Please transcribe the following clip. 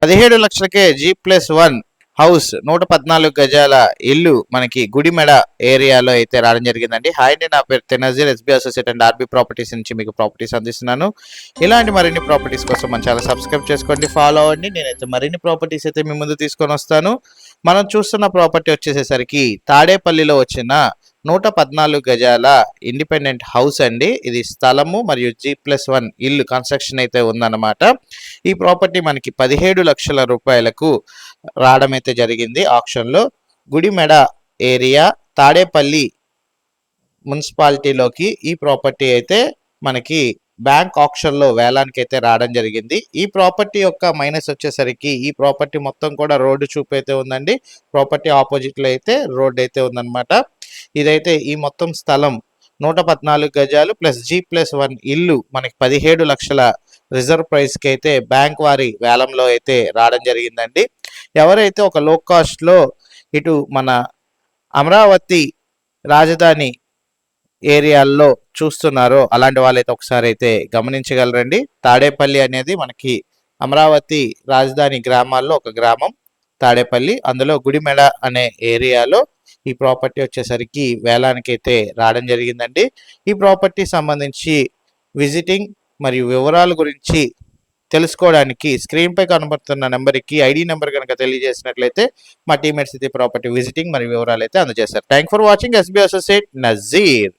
17 లక్షలకే G+1 house 114 గజాల ఇల్లు మనకి గుడిమెడ ఏరియాలో అయితే రావడం జరిగిందండి. హాయ్ అండి, నా పేరు Tenazir, SB associate and RB properties నుంచి మీకు ప్రాపర్టీస్ అందిస్తున్నాను. ఇలాంటి మరిన్ని ప్రాపర్టీస్ కోసం మన ఛానల్ సబ్స్క్రైబ్ చేసుకోండి, ఫాలో అవ్వండి. నేనైతే మరిన్ని ప్రాపర్టీస్ అయితే మీ ముందు తీసుకొని వస్తాను. మనం చూస్తున్న ప్రాపర్టీ వచ్చేసేసరికి తాడేపల్లిలో వచ్చిన 114 గజాల ఇండిపెండెంట్ హౌస్ అండి. ఇది స్థలము మరియు G+1 ఇల్లు కన్స్ట్రక్షన్ అయితే ఉందన్నమాట. ఈ ప్రాపర్టీ మనకి 17 లక్షల రూపాయలకు రావడం అయితే జరిగింది ఆక్షన్లో. గుడిమెడ ఏరియా తాడేపల్లి మున్సిపాలిటీలోకి ఈ ప్రాపర్టీ అయితే మనకి బ్యాంక్ ఆక్షన్లో వేలానికి అయితే రావడం జరిగింది. ఈ ప్రాపర్టీ యొక్క మైనస్ వచ్చేసరికి ఈ ప్రాపర్టీ మొత్తం కూడా రోడ్డు చూపు అయితే ఉందండి. ప్రాపర్టీ ఆపోజిట్లో అయితే రోడ్ అయితే ఉందన్నమాట. ఇదైతే ఈ మొత్తం స్థలం 114 గజాలు ప్లస్ G+1 ఇల్లు మనకి 17 లక్షల రిజర్వ్ ప్రైస్కి అయితే బ్యాంక్ వారి వేలంలో అయితే రావడం జరిగిందండి. ఎవరైతే ఒక లో కాస్ట్లో ఇటు మన అమరావతి రాజధాని ఏరియాల్లో చూస్తున్నారో అలాంటి వాళ్ళైతే ఒకసారి అయితే గమనించగలరండి. తాడేపల్లి అనేది మనకి అమరావతి రాజధాని గ్రామాల్లో ఒక గ్రామం తాడేపల్లి. అందులో గుడిమెడ అనే ఏరియాలో ఈ ప్రాపర్టీ వచ్చేసరికి వేలానికి అయితే రావడం జరిగిందండి. ఈ ప్రాపర్టీ సంబంధించి విజిటింగ్ మరియు వివరాల గురించి తెలుసుకోవడానికి స్క్రీన్పై కనబడుతున్న నెంబర్కి ఐడి నెంబర్ కనుక తెలియజేసినట్లయితే మా టీమేట్స్ అయితే ప్రాపర్టీ విజిటింగ్ మరియు వివరాలు అయితే అందజేస్తారు. Thank for watching. SB associate Nazir.